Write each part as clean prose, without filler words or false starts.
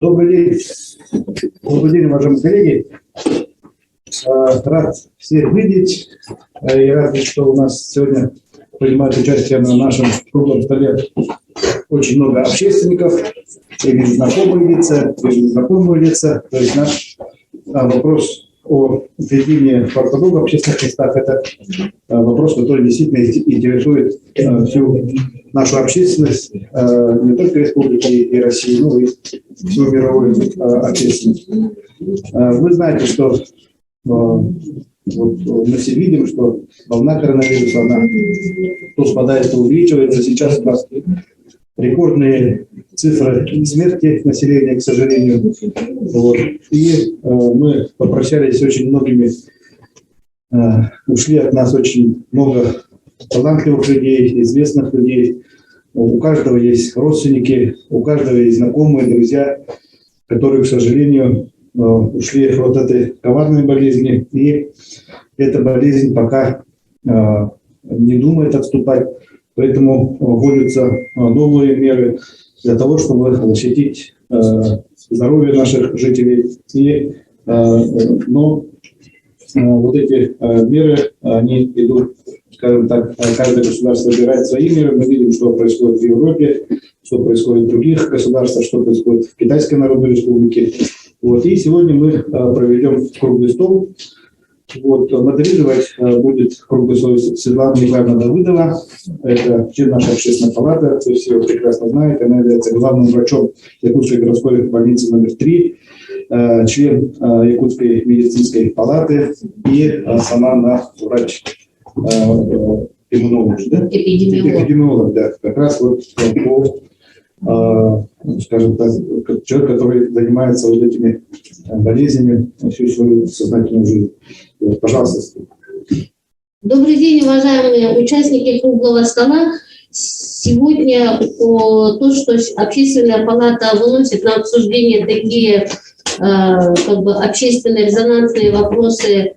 Добрый день. Добрый день, уважаемые коллеги. Рад всех видеть. И рад, что у нас сегодня принимает участие на нашем круглом столе очень много общественников, и знакомые лица, и незнакомые лица. То есть наш вопрос о введении фарфордога в общественных местах – это вопрос, который действительно интересует всю нашу общественность, не только республики и России, но и всю мировую общественность. Вы знаете, что вот мы все видим, что волна коронавируса, она то спадает, то увеличивается. Сейчас у нас рекордные цифры смерти населения, к сожалению. Вот. И мы попрощались с очень многими, ушли от нас очень много талантливых людей, известных людей. У каждого есть родственники, у каждого есть знакомые, друзья, которые, к сожалению, ушли от этой коварной болезни. И эта болезнь пока не думает отступать, поэтому вводятся новые меры для того, чтобы защитить здоровье наших жителей. Но вот эти меры, они идут, скажем так, каждое государство выбирает свои меры. Мы видим, что происходит в Европе, что происходит в других государствах, что происходит в Китайской Народной Республике. Вот. И сегодня мы проведем круглый стол. Вот. Модерировать будет круглый стол Светлана Николаевна Давыдова. Это член нашей общественной палаты, то есть ее прекрасно знает. Она является главным врачом Якутской городской больницы номер 3, член Якутской медицинской палаты и сама она врач. Иммунолог, да? Эпидемиолог, да. Как раз вот по, скажем так, человек, который занимается вот этими болезнями всю свою сознательную жизнь. Вот, пожалуйста. Добрый день, уважаемые участники круглого стола. Сегодня то, что общественная палата выносит на обсуждение такие общественные резонансные вопросы,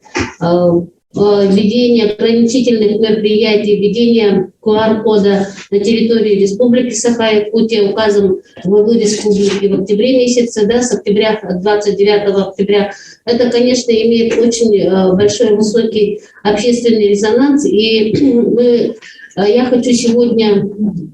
введение ограничительных мероприятий, введение QR-кода на территории Республики Саха-Якутия указом главы республики в октябре месяце, да, с октября, 29 октября. Это, конечно, имеет очень большой высокий общественный резонанс. И я хочу сегодня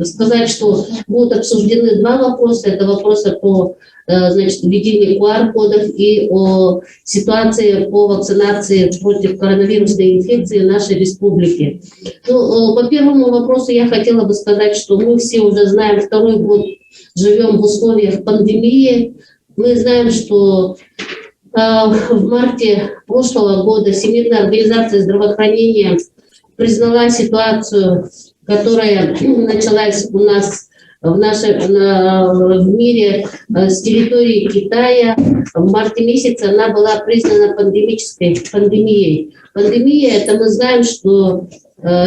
сказать, что будут обсуждены два вопроса. Это вопросы по введению QR-кодов и о ситуации по вакцинации против коронавирусной инфекции в нашей республике. По первому вопросу я хотела бы сказать, что мы все уже знаем, второй год живем в условиях пандемии. Мы знаем, что в марте прошлого года Всемирная организация здравоохранения признала ситуацию, которая началась у нас в мире с территории Китая. В марте месяце она была признана пандемией. Пандемия, это мы знаем, что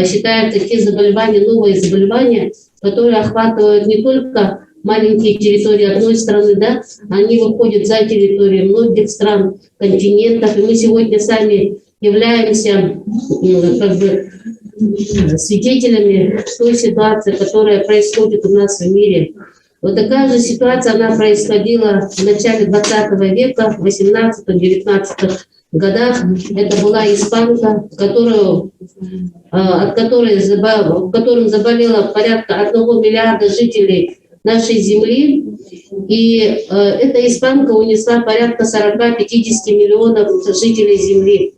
считаются те новые заболевания, которые охватывают не только маленькие территории одной страны, да, они выходят за территории многих стран, континентов, и мы сегодня сами являемся свидетелями той ситуации, которая происходит у нас в мире. Вот такая же ситуация, она происходила в начале 20 века, в 18-19 годах. Это была испанка, которым заболело порядка 1 миллиарда жителей нашей земли. И эта испанка унесла порядка 40-50 миллионов жителей земли.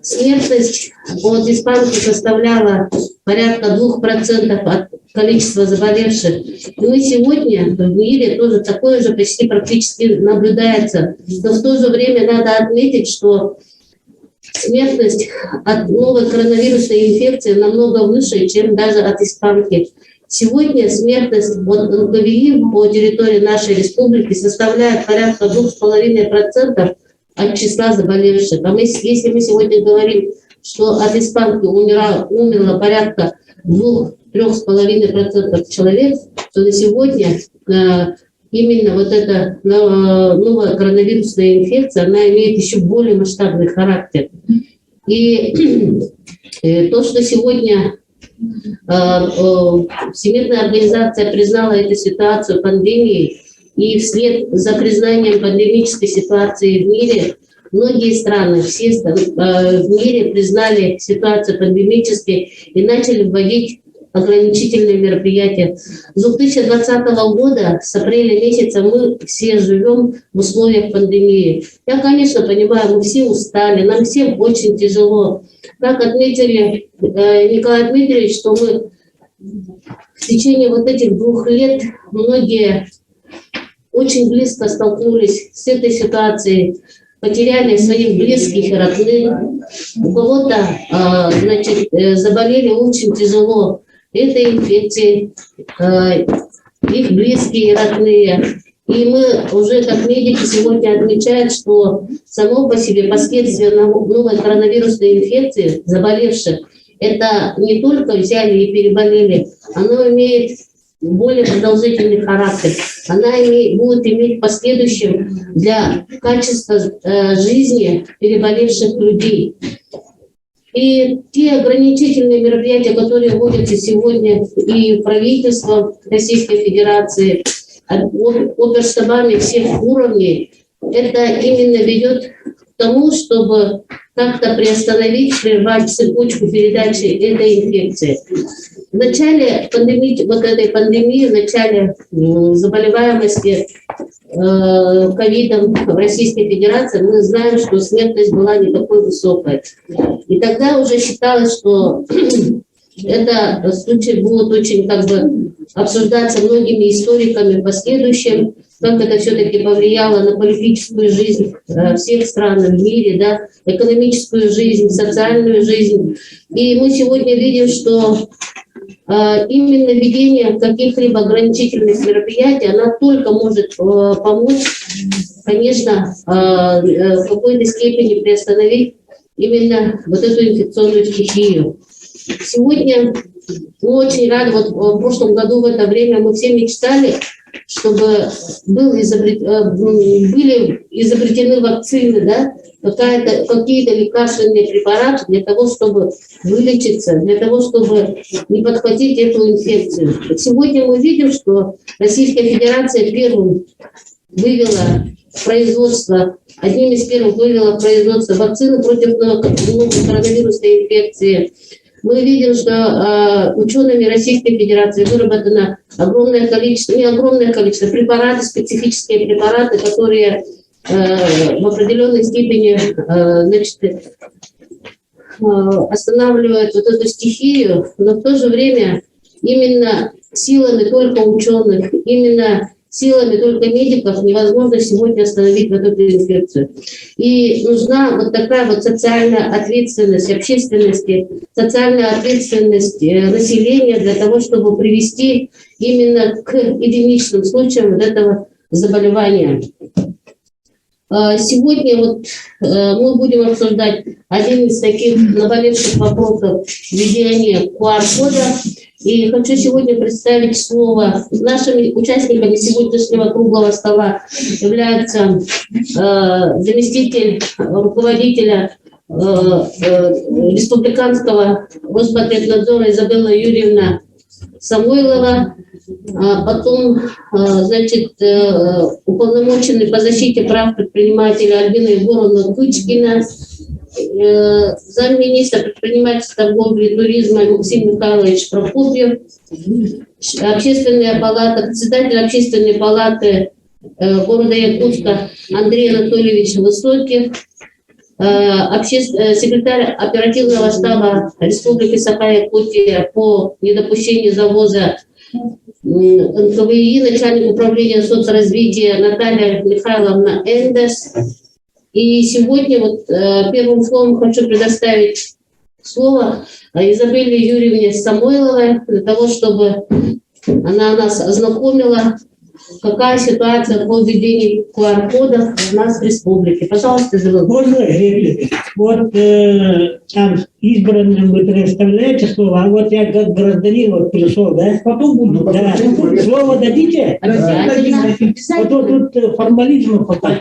Смертность от испанки составляла порядка 2% от количества заболевших. И мы сегодня в мире тоже такое же почти практически наблюдается. Но в то же время надо отметить, что смертность от новой коронавирусной инфекции намного выше, чем даже от испанки. Сегодня смертность от НКВИ по территории нашей республики составляет порядка 2,5% от числа заболевших. А если мы сегодня говорим, что от испанки умерло порядка 2-3,5% человек, то на сегодня именно вот эта новая коронавирусная инфекция, она имеет еще более масштабный характер. И то, что сегодня Всемирная организация признала эту ситуацию пандемией, и вслед за признанием пандемической ситуации в мире, многие страны, все в мире признали ситуацию пандемической и начали вводить ограничительные мероприятия. С 2020 года, с апреля месяца, мы все живем в условиях пандемии. Я, конечно, понимаю, мы все устали, нам всем очень тяжело. Как отметили Николай Дмитриевич, что мы в течение вот этих 2 лет многие очень близко столкнулись с этой ситуацией, потеряли своих близких и родных, у кого-то, заболели очень тяжело этой инфекцией, их близкие и родные. И мы уже как медики сегодня отмечают, что само по себе последствия новой коронавирусной инфекции заболевших, это не только взяли и переболели, оно имеет более продолжительный характер. Она будет иметь в последующем для качества жизни переболевших людей. И те ограничительные мероприятия, которые вводятся сегодня и правительством Российской Федерации, оперштабами всех уровней, это именно ведет к тому, чтобы как-то приостановить, прервать цепочку передачи этой инфекции. В начале этой пандемии, в начале заболеваемости ковидом в Российской Федерации, мы знаем, что смертность была не такой высокой. И тогда уже считалось, что это случай будет очень обсуждаться многими историками в последующем, как это все-таки повлияло на политическую жизнь всех стран в мире, да, экономическую жизнь, социальную жизнь. И мы сегодня видим, что именно введение каких-либо ограничительных мероприятий, она только может помочь, конечно, в какой-то степени приостановить именно вот эту инфекционную стихию. Сегодня мы очень рады, вот в прошлом году в это время мы все мечтали, чтобы были изобретены вакцины, да, какие-то лекарственные препараты для того, чтобы вылечиться, для того, чтобы не подхватить эту инфекцию. Сегодня мы видим, что Российская Федерация первым вывела производство, одним из первых вывела производство вакцины против новой коронавирусной инфекции. Мы видим, что учеными Российской Федерации выработано огромное количество, препаратов, специфические препараты, которые в определенной степени останавливают вот эту стихию, но в то же время именно силами только ученых, именно силами только медиков невозможно сегодня остановить вот эту инфекцию. И нужна вот такая вот социальная ответственность общественности, социальная ответственность населения для того, чтобы привести именно к единичным случаям вот этого заболевания. Сегодня мы будем обсуждать один из таких наболевших вопросов введения QR-кода. И хочу сегодня представить слово. Нашими участниками сегодняшнего круглого стола являются заместитель руководителя Республиканского Роспотребнадзора Изабелла Юрьевна Самойлова, потом, уполномоченный по защите прав предпринимателя Альбина Егоровна Кычкина, замминистра предпринимательства, торговли и туризма Максим Михайлович Прокопьев, председатель общественной палаты города Якутска Андрей Анатольевич Высоких, секретарь оперативного штаба Республики Саха-Якутия по недопущению завоза НКВИ, начальник управления соцразвития Наталья Михайловна Эндес. И сегодня первым словом хочу предоставить слово Изабелле Юрьевне Самойловой для того, чтобы она нас ознакомила, какая ситуация по введению QR-кодов у нас в республике. Пожалуйста, Изабелла. Можно реплику? Там избранным вы предоставляете слово, а я как гражданин пришел, да? Потом буду. Да. Слово дадите? Обязательно. Тут формализм хватает.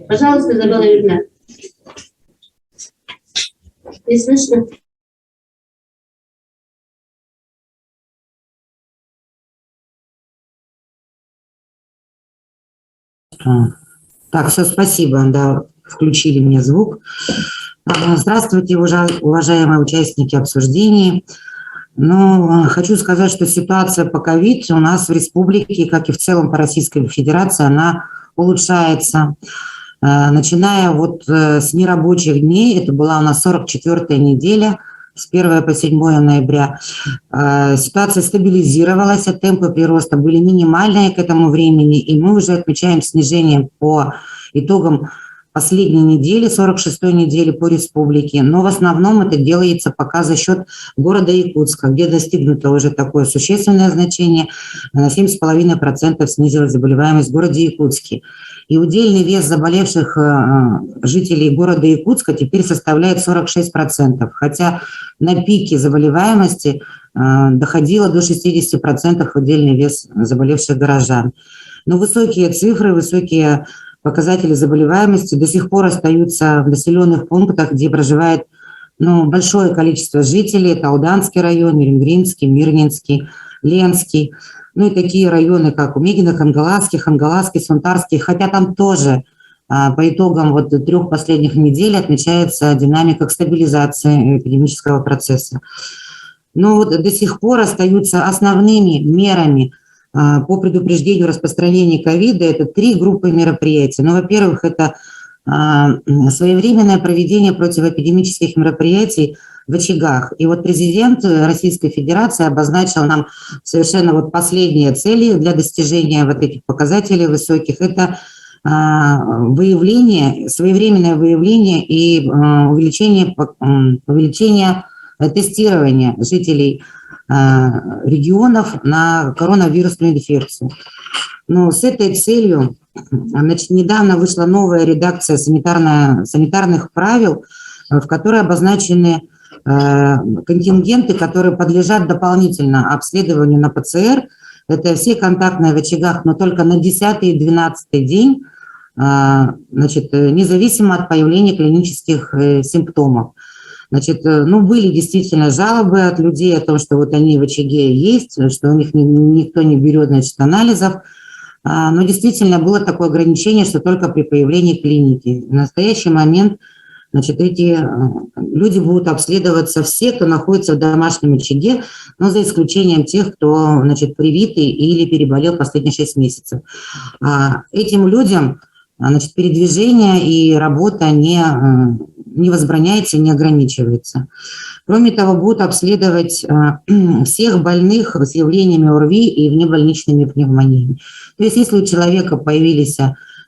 Пожалуйста, Изабелла Юрьевна. Не слышно? Так, все, спасибо, да, включили мне звук. Здравствуйте, уважаемые участники обсуждений. Ну, хочу сказать, что ситуация по ковид у нас в республике, как и в целом по Российской Федерации, она улучшается. Начиная вот с нерабочих дней, это была у нас 44-я неделя, с 1 по 7 ноября, ситуация стабилизировалась, а темпы прироста были минимальные к этому времени, и мы уже отмечаем снижение по итогам последней недели, 46-й недели по республике, но в основном это делается пока за счет города Якутска, где достигнуто уже такое существенное значение, на 7,5% снизилась заболеваемость в городе Якутске. И удельный вес заболевших жителей города Якутска теперь составляет 46%, хотя на пике заболеваемости доходило до 60% удельный вес заболевших горожан. Но высокие цифры, высокие показатели заболеваемости до сих пор остаются в населенных пунктах, где проживает большое количество жителей. Это Алданский район, Нерюнгринский, Мирнинский, Ленский. Ну и такие районы, как Умегино, Хангаласский, Сунтарский. Хотя там тоже по итогам 3 последних недель отмечается динамика стабилизации эпидемического процесса. Но до сих пор остаются основными мерами по предупреждению распространения ковида. Это 3 группы мероприятий. Во-первых, это своевременное проведение противоэпидемических мероприятий в очагах. И президент Российской Федерации обозначил нам совершенно последние цели для достижения этих показателей высоких. Это своевременное выявление и увеличение тестирования жителей регионов на коронавирусную инфекцию. Но с этой целью, недавно вышла новая редакция санитарных правил, в которой обозначены контингенты, которые подлежат дополнительно обследованию на ПЦР. Это все контактные в очагах, но только на 10-й и 12-й день, независимо от появления клинических симптомов. Были действительно жалобы от людей о том, что они в очаге есть, что у них никто не берет, анализов. Но действительно было такое ограничение, что только при появлении клиники. В настоящий момент, эти люди будут обследоваться все, кто находится в домашнем очаге, но за исключением тех, кто, привитый или переболел последние 6 месяцев. Этим людям, передвижение и работа не возбраняется, не ограничивается. Кроме того, будут обследовать всех больных с явлениями ОРВИ и внебольничными пневмониями. То есть если у человека появились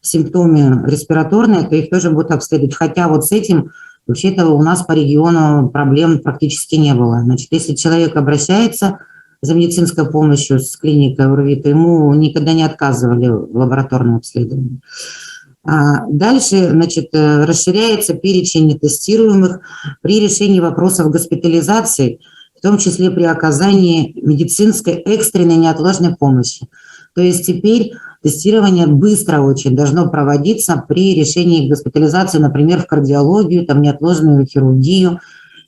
симптомы респираторные, то их тоже будут обследовать. Хотя с этим вообще-то у нас по региону проблем практически не было. Если человек обращается за медицинской помощью с клиникой ОРВИ, то ему никогда не отказывали в лабораторном обследовании. Дальше, расширяется перечень тестируемых при решении вопросов госпитализации, в том числе при оказании медицинской экстренной неотложной помощи. То есть теперь тестирование быстро очень должно проводиться при решении госпитализации, например, в кардиологию, неотложную хирургию.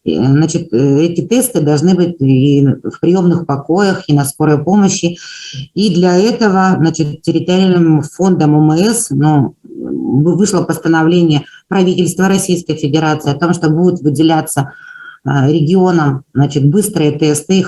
Эти тесты должны быть и в приемных покоях, и на скорой помощи. И для этого, территориальным фондом ОМС, вышло постановление правительства Российской Федерации о том, что будут выделяться регионам, быстрые тесты,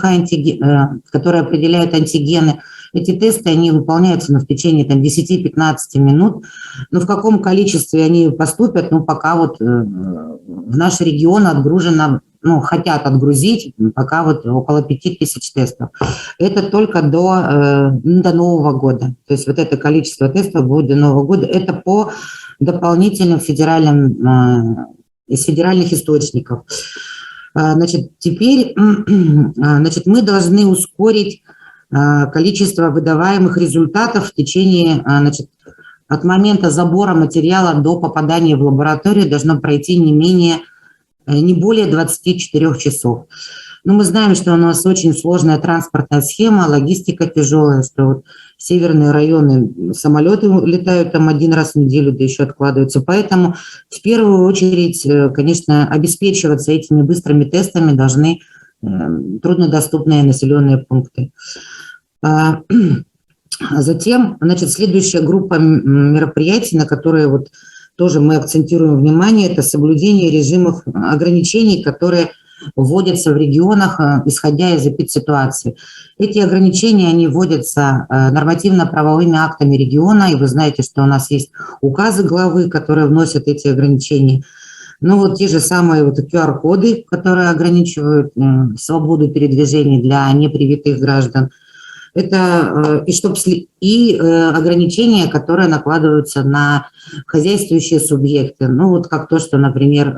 которые определяют антигены. Эти тесты, они выполняются в течение 10-15 минут. Но в каком количестве они поступят, пока в наш регион отгружено, хотят отгрузить пока около 5000 тестов. Это только до Нового года. То есть это количество тестов будет до Нового года. Это по дополнительным из федеральных источников. Теперь мы должны ускорить количество выдаваемых результатов в течение, от момента забора материала до попадания в лабораторию должно пройти не более 24 часов. Но мы знаем, что у нас очень сложная транспортная схема, логистика тяжелая, что северные районы, самолеты летают один раз в неделю, да еще откладываются. Поэтому в первую очередь, конечно, обеспечиваться этими быстрыми тестами должны труднодоступные населенные пункты. Затем, значит, следующая группа мероприятий, на которые вот тоже мы акцентируем внимание, это соблюдение режимов ограничений, которые вводятся в регионах, исходя из эпидситуации. Эти ограничения, они вводятся нормативно-правовыми актами региона, и вы знаете, что у нас есть указы главы, которые вносят эти ограничения. Ну вот те же самые вот QR-коды, которые ограничивают свободу передвижения для непривитых граждан. Это и ограничения, которые накладываются на хозяйствующие субъекты. Ну вот как то, что, например,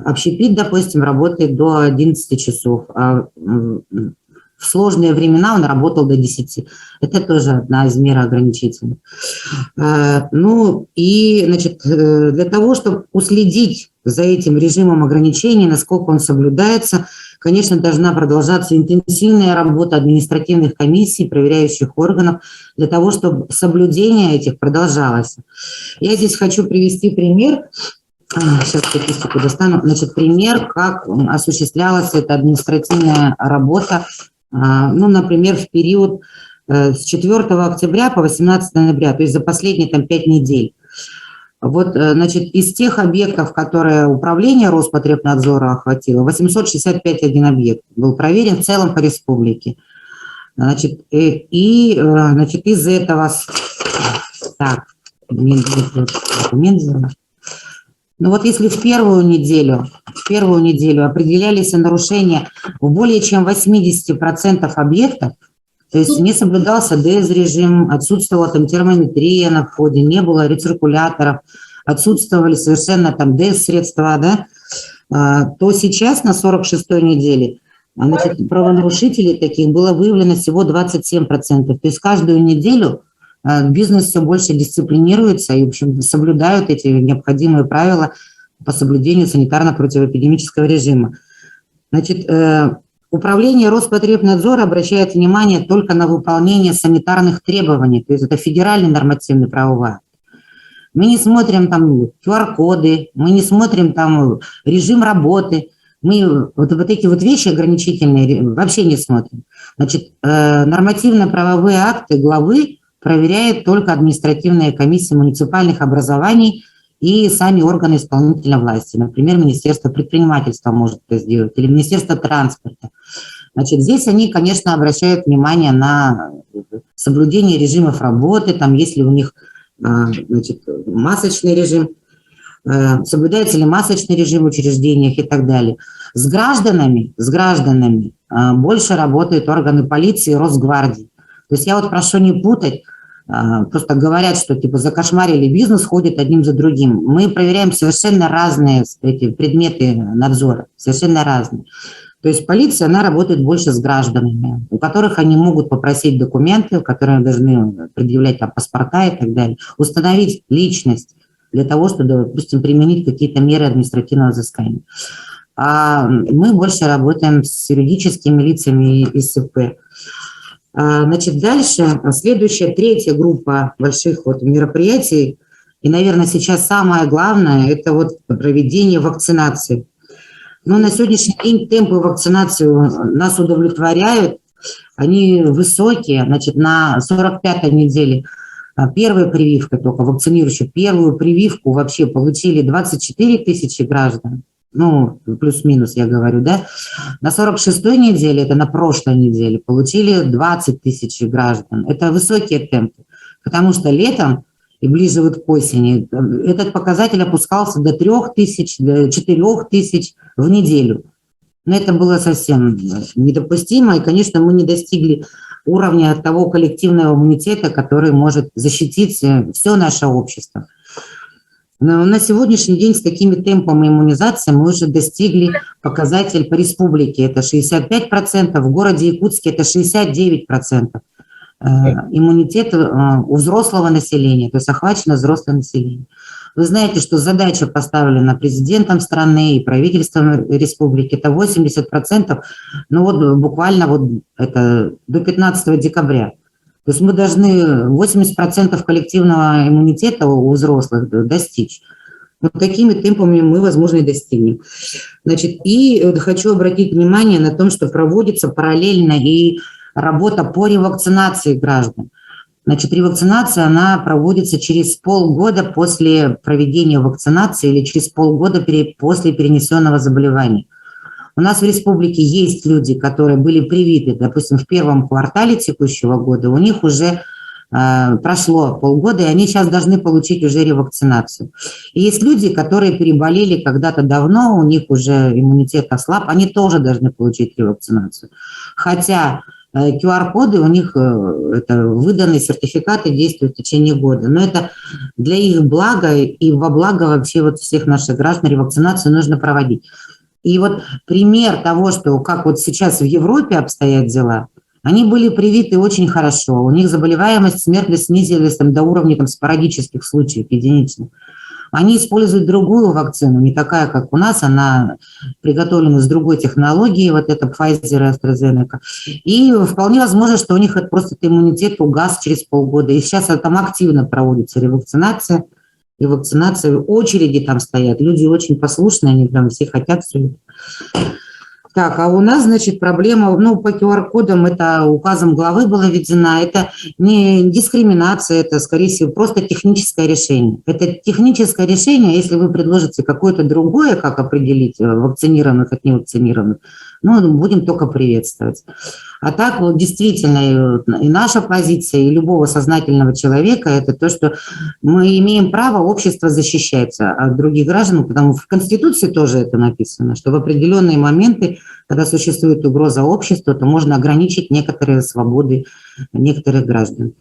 общепит, допустим, работает до 11 часов, а в сложные времена он работал до 10. Это тоже одна из мер ограничительных. Ну и, значит, для того, чтобы уследить за этим режимом ограничений, насколько он соблюдается, конечно, должна продолжаться интенсивная работа административных комиссий, проверяющих органов, для того, чтобы соблюдение этих продолжалось. Я здесь хочу привести пример. Сейчас статистику достану. Значит, пример, как осуществлялась эта административная работа. Ну, например, в период с 4 октября по 18 ноября, то есть за последние 5 недель. Вот, значит, из тех объектов, которые управление Роспотребнадзора охватило, 865 объект был проверен в целом по республике. Значит, значит, из этого... Так, ну вот если в первую неделю определялись нарушения в более чем 80% объектов, то есть не соблюдался ДЭС-режим, отсутствовала там термометрия на входе, не было рециркуляторов, отсутствовали совершенно там ДЭС-средства, да, то сейчас на 46-й неделе, значит, правонарушителей таких было выявлено всего 27%. То есть каждую неделю бизнес все больше дисциплинируется и, в общем, соблюдают эти необходимые правила по соблюдению санитарно-противоэпидемического режима. Значит, управление Роспотребнадзора обращает внимание только на выполнение санитарных требований, то есть это федеральный нормативный правовой акт. Мы не смотрим там QR-коды, мы не смотрим там режим работы, мы вот эти вот вещи ограничительные вообще не смотрим. Значит, нормативно-правовые акты главы проверяет только административная комиссия муниципальных образований и сами органы исполнительной власти. Например, Министерство предпринимательства может это сделать или Министерство транспорта. Значит, здесь они, конечно, обращают внимание на соблюдение режимов работы, там, если у них, значит, масочный режим, соблюдается ли масочный режим в учреждениях и так далее. С гражданами больше работают органы полиции и Росгвардии. То есть я вот прошу не путать, просто говорят, что типа закошмарили бизнес, ходят одним за другим. Мы проверяем совершенно разные эти предметы надзора, совершенно разные. То есть полиция, она работает больше с гражданами, у которых они могут попросить документы, которые должны предъявлять там паспорта и так далее, установить личность для того, чтобы, допустим, применить какие-то меры административного взыскания. А мы больше работаем с юридическими лицами и СП. Значит, дальше, следующая, третья группа больших вот мероприятий, и, наверное, сейчас самое главное, это вот проведение вакцинации. Но на сегодняшний день темпы вакцинации нас удовлетворяют, они высокие, значит, на 45-й неделе первая прививка только, вакцинирующая, первую прививку вообще получили 24 тысячи граждан. Ну, плюс-минус, я говорю, да, на 46-й неделе, это на прошлой неделе, получили 20 тысяч граждан. Это высокие темпы, потому что летом и ближе вот к осени этот показатель опускался до 3 тысяч, до 4 тысяч в неделю. Но это было совсем недопустимо, и, конечно, мы не достигли уровня того коллективного иммунитета, который может защитить все наше общество. Но на сегодняшний день с такими темпами иммунизации мы уже достигли показатель по республике. Это 65%, в городе Якутске это 69%. Иммунитет у взрослого населения, то есть охвачено взрослое население. Вы знаете, что задача поставлена президентом страны и правительством республики, это 80%, ну вот буквально вот это до 15 декабря. То есть мы должны 80% коллективного иммунитета у взрослых достичь. Вот такими темпами мы, возможно, и достигнем. Значит, и хочу обратить внимание на то, что проводится параллельно и работа по ревакцинации граждан. Значит, ревакцинация, она проводится через полгода после проведения вакцинации или через полгода после перенесенного заболевания. У нас в республике есть люди, которые были привиты, допустим, в первом квартале текущего года, у них уже прошло полгода, и они сейчас должны получить уже ревакцинацию. И есть люди, которые переболели когда-то давно, у них уже иммунитет ослаб, они тоже должны получить ревакцинацию. Хотя QR-коды у них, это выданные сертификаты, действуют в течение года. Но это для их блага и во благо вообще вот всех наших граждан ревакцинацию нужно проводить. И вот пример того, что как вот сейчас в Европе обстоят дела, они были привиты очень хорошо, у них заболеваемость, смертность снизились там, до уровня там, спорадических случаев, единичных. Они используют другую вакцину, не такая, как у нас, она приготовлена с другой технологией, вот это Pfizer и AstraZeneca. И вполне возможно, что у них это просто иммунитет угас через полгода. И сейчас там активно проводится ревакцинация. И вакцинация, очереди там стоят, люди очень послушные, они прям все хотят. Так, а у нас, значит, проблема, ну, по QR-кодам, это указом главы была введена, это не дискриминация, это, скорее всего, просто техническое решение. Это техническое решение, если вы предложите какое-то другое, как определить вакцинированных от невакцинированных, ну, будем только приветствовать. А так вот действительно и наша позиция, и любого сознательного человека – это то, что мы имеем право общество защищаться от других граждан, потому что в Конституции тоже это написано, что в определенные моменты, когда существует угроза обществу, то можно ограничить некоторые свободы некоторых граждан.